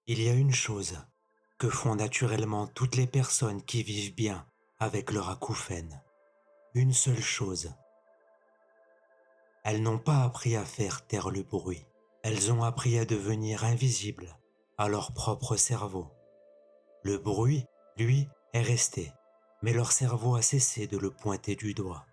Il y a une chose que font naturellement toutes les personnes qui vivent bien avec leur acouphène. Une seule chose. Elles n'ont pas appris à faire taire le bruit. Elles ont appris à devenir invisibles à leur propre cerveau. Le bruit, lui, est resté, mais leur cerveau a cessé de le pointer du doigt.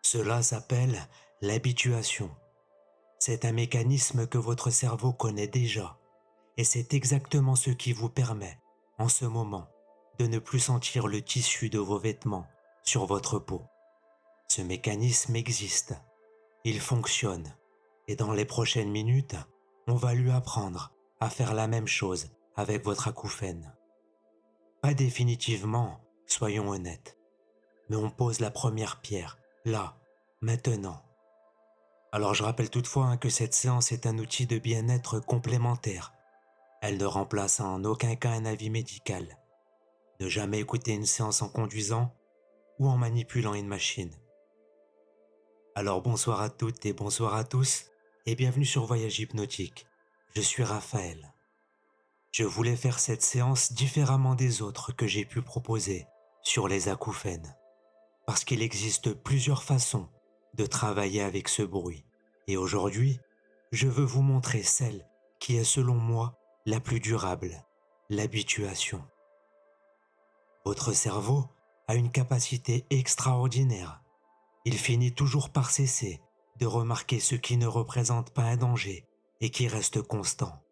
Cela s'appelle l'habituation. C'est un mécanisme que votre cerveau connaît déjà, et c'est exactement ce qui vous permet, en ce moment, de ne plus sentir le tissu de vos vêtements sur votre peau. Ce mécanisme existe, il fonctionne, et dans les prochaines minutes, on va lui apprendre à faire la même chose avec votre acouphène. Pas définitivement, soyons honnêtes, mais on pose la première pierre, là, maintenant. Alors je rappelle toutefois que cette séance est un outil de bien-être complémentaire. Elle ne remplace en aucun cas un avis médical. Ne jamais écouter une séance en conduisant ou en manipulant une machine. Alors bonsoir à toutes et bonsoir à tous et bienvenue sur Voyage Hypnotique. Je suis Raphaël. Je voulais faire cette séance différemment des autres que j'ai pu proposer sur les acouphènes. Parce qu'il existe plusieurs façons de travailler avec ce bruit. Et aujourd'hui, je veux vous montrer celle qui est selon moi la plus durable, l'habituation. Votre cerveau a une capacité extraordinaire. Il finit toujours par cesser de remarquer ce qui ne représente pas un danger et qui reste constant.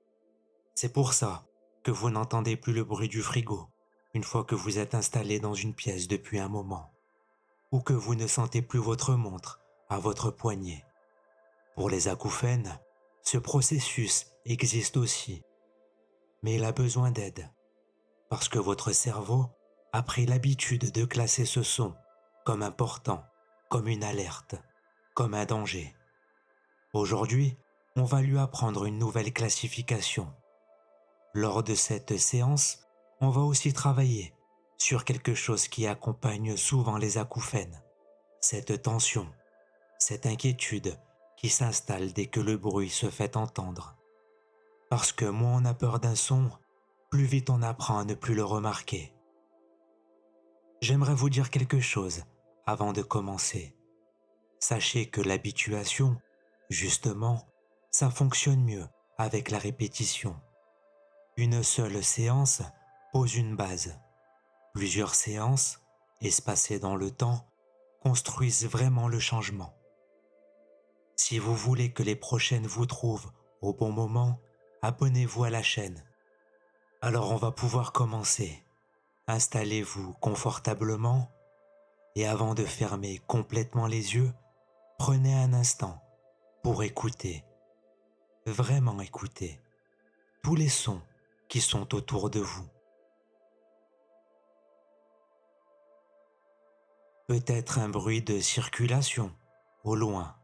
C'est pour ça que vous n'entendez plus le bruit du frigo une fois que vous êtes installé dans une pièce depuis un moment, ou que vous ne sentez plus votre montre à votre poignet. Pour les acouphènes, ce processus existe aussi, mais il a besoin d'aide, parce que votre cerveau a pris l'habitude de classer ce son comme important, comme une alerte, comme un danger. Aujourd'hui, on va lui apprendre une nouvelle classification. Lors de cette séance, on va aussi travailler sur quelque chose qui accompagne souvent les acouphènes, cette tension, cette inquiétude qui s'installe dès que le bruit se fait entendre. Parce que moins on a peur d'un son, plus vite on apprend à ne plus le remarquer. J'aimerais vous dire quelque chose avant de commencer. Sachez que l'habituation, justement, ça fonctionne mieux avec la répétition. Une seule séance pose une base. Plusieurs séances, espacées dans le temps, construisent vraiment le changement. Si vous voulez que les prochaines vous trouvent au bon moment, abonnez-vous à la chaîne. Alors on va pouvoir commencer. Installez-vous confortablement et avant de fermer complètement les yeux, prenez un instant pour écouter, vraiment écouter, tous les sons qui sont autour de vous. Peut-être un bruit de circulation au loin,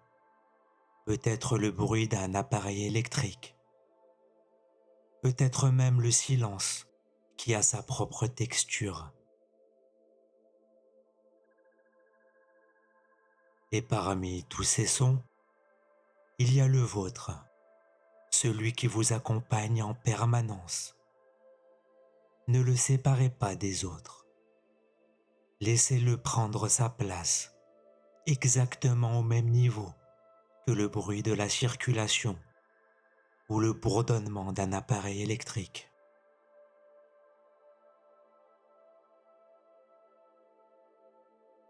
peut-être le bruit d'un appareil électrique, peut-être même le silence qui a sa propre texture. Et parmi tous ces sons, il y a le vôtre, celui qui vous accompagne en permanence. Ne le séparez pas des autres. Laissez-le prendre sa place, exactement au même niveau que le bruit de la circulation ou le bourdonnement d'un appareil électrique.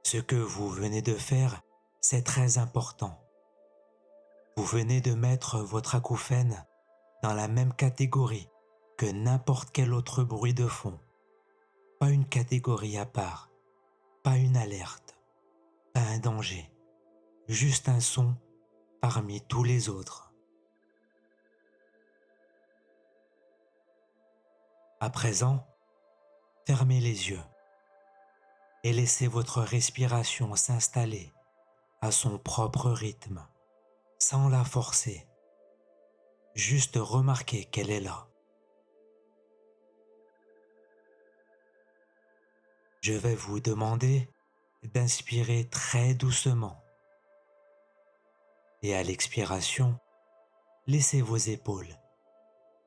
Ce que vous venez de faire, c'est très important. Vous venez de mettre votre acouphène dans la même catégorie que n'importe quel autre bruit de fond. Pas une catégorie à part, pas une alerte, pas un danger, juste un son parmi tous les autres. À présent, fermez les yeux et laissez votre respiration s'installer à son propre rythme, sans la forcer. Juste remarquez qu'elle est là. Je vais vous demander d'inspirer très doucement. Et à l'expiration, laissez vos épaules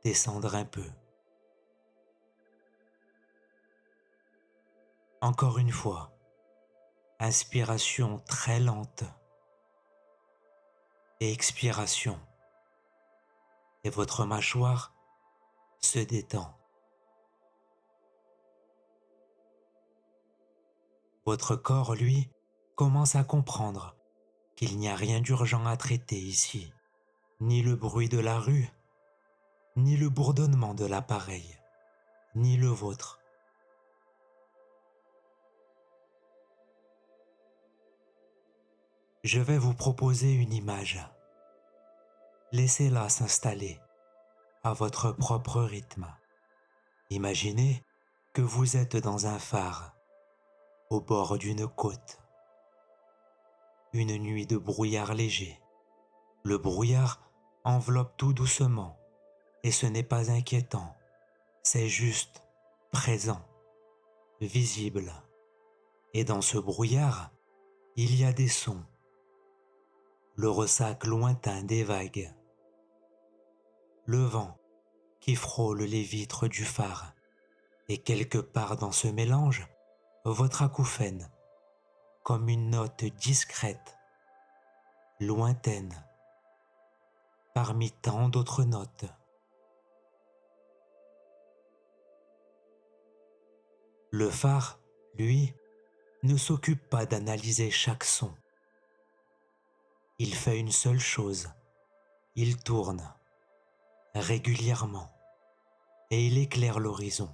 descendre un peu. Encore une fois, inspiration très lente et expiration. Et votre mâchoire se détend. Votre corps, lui, commence à comprendre qu'il n'y a rien d'urgent à traiter ici, ni le bruit de la rue, ni le bourdonnement de l'appareil, ni le vôtre. Je vais vous proposer une image. Laissez-la s'installer à votre propre rythme. Imaginez que vous êtes dans un phare, au bord d'une côte. Une nuit de brouillard léger. Le brouillard enveloppe tout doucement et ce n'est pas inquiétant, c'est juste présent, visible. Et dans ce brouillard, il y a des sons, le ressac lointain des vagues, le vent qui frôle les vitres du phare, et quelque part dans ce mélange, votre acouphène, comme une note discrète, lointaine, parmi tant d'autres notes. Le phare, lui, ne s'occupe pas d'analyser chaque son. Il fait une seule chose, il tourne régulièrement et il éclaire l'horizon.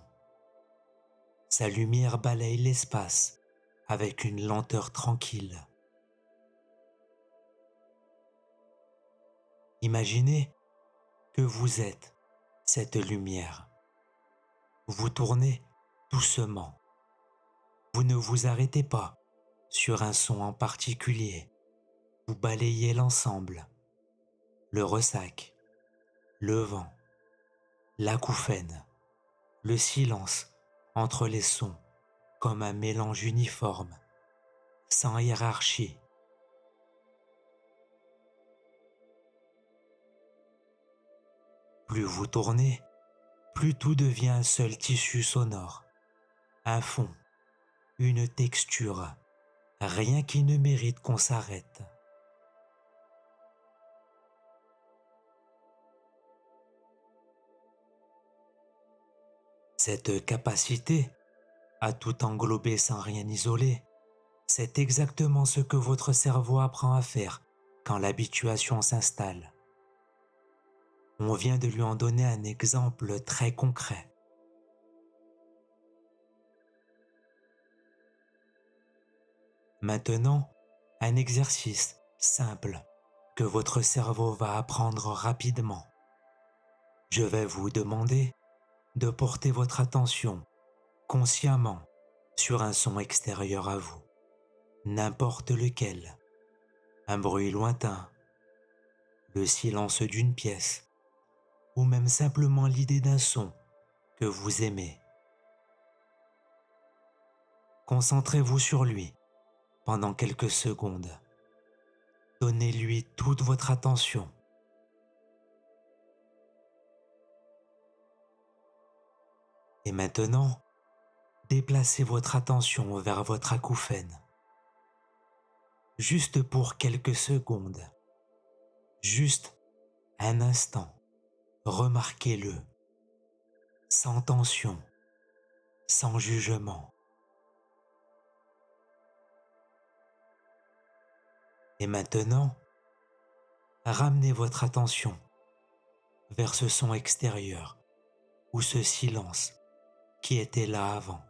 Sa lumière balaye l'espace avec une lenteur tranquille. Imaginez que vous êtes cette lumière. Vous tournez doucement. Vous ne vous arrêtez pas sur un son en particulier. Vous balayez l'ensemble, le ressac, le vent, l'acouphène, le silence entre les sons comme un mélange uniforme, sans hiérarchie. Plus vous tournez, plus tout devient un seul tissu sonore, un fond, une texture, rien qui ne mérite qu'on s'arrête. Cette capacité à tout englober sans rien isoler, c'est exactement ce que votre cerveau apprend à faire quand l'habituation s'installe. On vient de lui en donner un exemple très concret. Maintenant, un exercice simple que votre cerveau va apprendre rapidement. Je vais vous demander de porter votre attention consciemment sur un son extérieur à vous, n'importe lequel, un bruit lointain, le silence d'une pièce, ou même simplement l'idée d'un son que vous aimez. Concentrez-vous sur lui pendant quelques secondes. Donnez-lui toute votre attention. Et maintenant, déplacez votre attention vers votre acouphène. Juste pour quelques secondes. Juste un instant. Remarquez-le. Sans tension. Sans jugement. Et maintenant, ramenez votre attention vers ce son extérieur ou ce silence qui était là avant.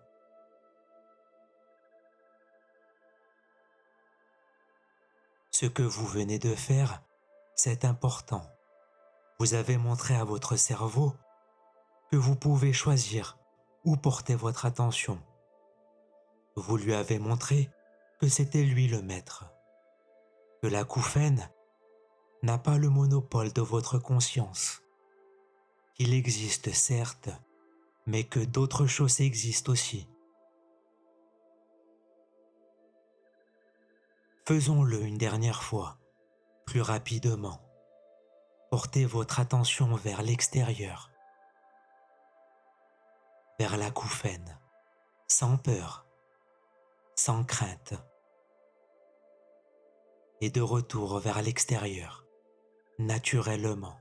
Ce que vous venez de faire, c'est important. Vous avez montré à votre cerveau que vous pouvez choisir où porter votre attention. Vous lui avez montré que c'était lui le maître, que l'acouphène n'a pas le monopole de votre conscience, qu'il existe certes, mais que d'autres choses existent aussi. Faisons-le une dernière fois, plus rapidement. Portez votre attention vers l'extérieur. vers l'acouphène, sans peur, sans crainte, et de retour vers l'extérieur, naturellement.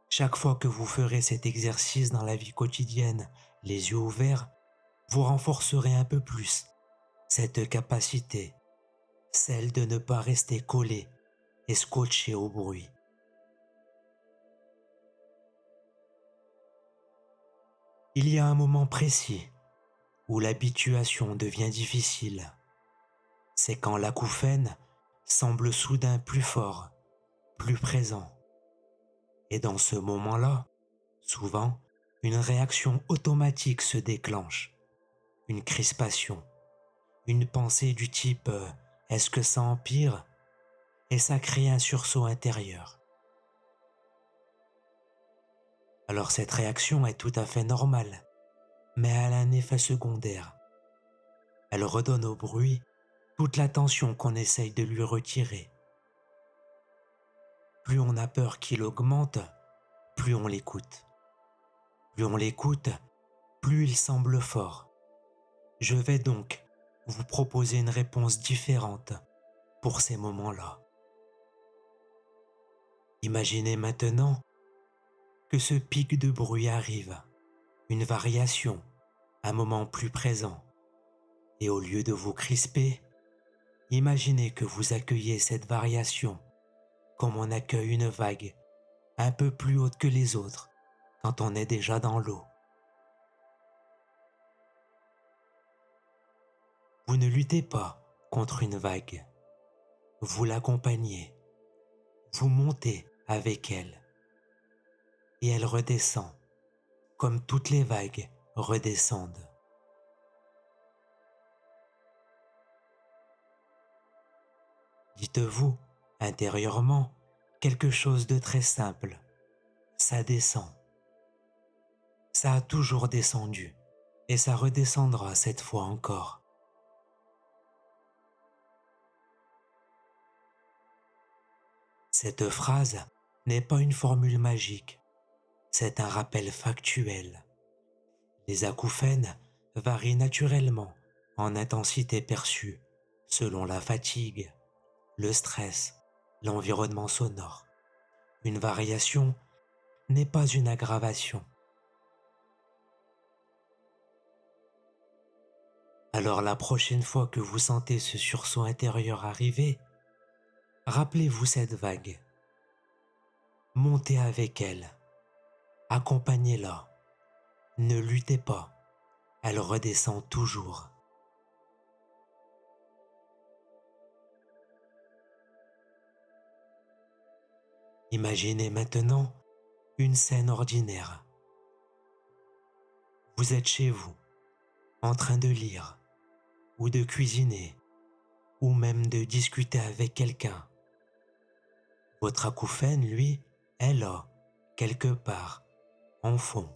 Chaque fois que vous ferez cet exercice dans la vie quotidienne, les yeux ouverts, vous renforcerez un peu plus cette capacité, celle de ne pas rester collé et scotché au bruit. Il y a un moment précis où l'habituation devient difficile. C'est quand l'acouphène semble soudain plus fort, plus présent. Et dans ce moment-là, souvent, une réaction automatique se déclenche, une crispation, une pensée du type est-ce que ça empire? Et ça crée un sursaut intérieur. Alors cette réaction est tout à fait normale, mais elle a un effet secondaire. Elle redonne au bruit toute l'attention qu'on essaye de lui retirer. Plus on a peur qu'il augmente, plus on l'écoute. Plus on l'écoute, plus il semble fort. Je vais donc vous proposer une réponse différente pour ces moments-là. Imaginez maintenant que ce pic de bruit arrive, une variation, un moment plus présent. Et au lieu de vous crisper, imaginez que vous accueillez cette variation comme on accueille une vague un peu plus haute que les autres quand on est déjà dans l'eau. Vous ne luttez pas contre une vague, vous l'accompagnez, vous montez avec elle et elle redescend comme toutes les vagues redescendent. Dites-vous intérieurement quelque chose de très simple. Ça descend. Ça a toujours descendu et ça redescendra cette fois encore. Cette phrase n'est pas une formule magique, c'est un rappel factuel. Les acouphènes varient naturellement en intensité perçue selon la fatigue, le stress, l'environnement sonore. Une variation n'est pas une aggravation. Alors la prochaine fois que vous sentez ce sursaut intérieur arriver, rappelez-vous cette vague. Montez avec elle. Accompagnez-la. Ne luttez pas. Elle redescend toujours. Imaginez maintenant une scène ordinaire. Vous êtes chez vous, en train de lire, ou de cuisiner, ou même de discuter avec quelqu'un. Votre acouphène, lui, est là, quelque part, en fond.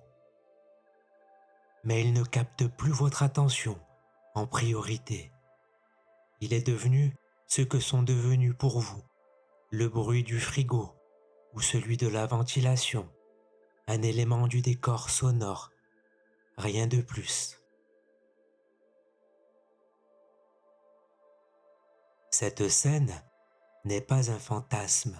Mais il ne capte plus votre attention en priorité. Il est devenu ce que sont devenus pour vous le bruit du frigo ou celui de la ventilation, un élément du décor sonore, rien de plus. Cette scène n'est pas un fantasme.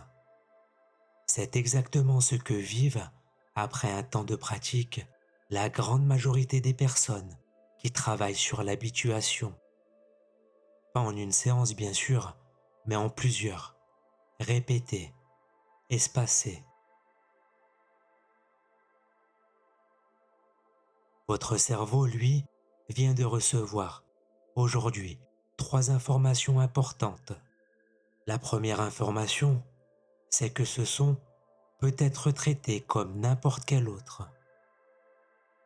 C'est exactement ce que vivent, après un temps de pratique, la grande majorité des personnes qui travaillent sur l'habituation. Pas en une séance bien sûr, mais en plusieurs, répétées, espacées. Votre cerveau, lui, vient de recevoir, aujourd'hui, 3 informations importantes. La première information, c'est que ce son peut être traité comme n'importe quel autre.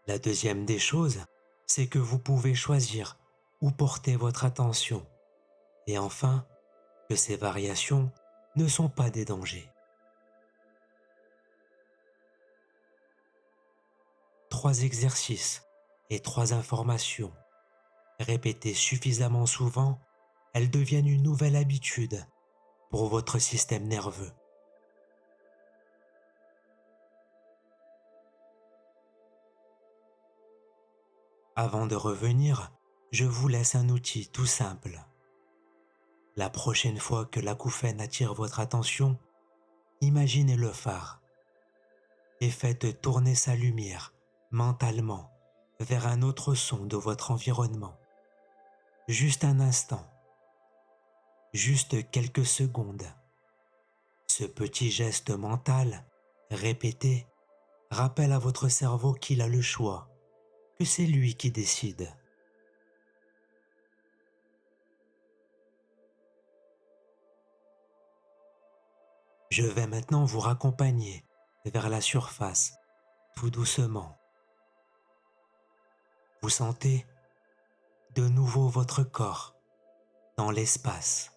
La deuxième des choses, c'est que vous pouvez choisir où porter votre attention. Et enfin, que ces variations ne sont pas des dangers. 3 exercices et 3 informations. Répétées suffisamment souvent, elles deviennent une nouvelle habitude pour votre système nerveux. Avant de revenir, je vous laisse un outil tout simple. La prochaine fois que l'acouphène attire votre attention, imaginez le phare et faites tourner sa lumière mentalement vers un autre son de votre environnement. Juste un instant, juste quelques secondes. Ce petit geste mental, répété, rappelle à votre cerveau qu'il a le choix, que c'est lui qui décide. Je vais maintenant vous raccompagner vers la surface, tout doucement. Vous sentez de nouveau votre corps dans l'espace.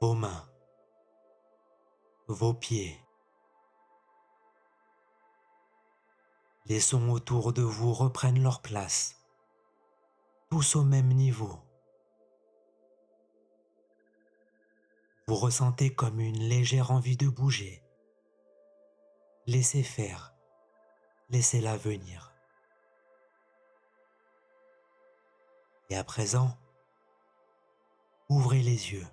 Vos mains, vos pieds. Les sons autour de vous reprennent leur place, tous au même niveau. Vous ressentez comme une légère envie de bouger. Laissez faire, laissez-la venir. Et à présent, ouvrez les yeux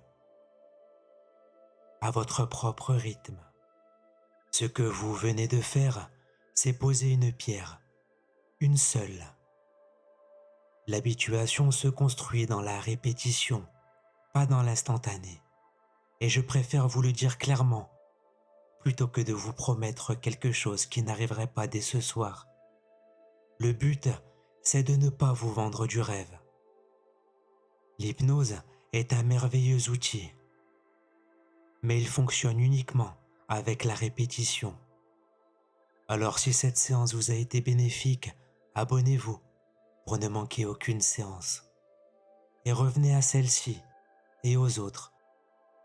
à votre propre rythme. Ce que vous venez de faire, c'est poser une pierre, une seule. L'habituation se construit dans la répétition, pas dans l'instantané. Et je préfère vous le dire clairement, plutôt que de vous promettre quelque chose qui n'arriverait pas dès ce soir. Le but, c'est de ne pas vous vendre du rêve. L'hypnose est un merveilleux outil, mais il fonctionne uniquement avec la répétition. Alors si cette séance vous a été bénéfique, abonnez-vous pour ne manquer aucune séance. Et revenez à celle-ci et aux autres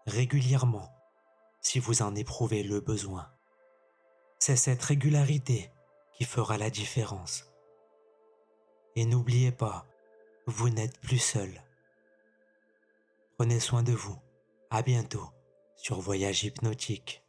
régulièrement si vous en éprouvez le besoin. C'est cette régularité qui fera la différence. Et n'oubliez pas, vous n'êtes plus seul. Prenez soin de vous. À bientôt sur Voyage Hypnotique.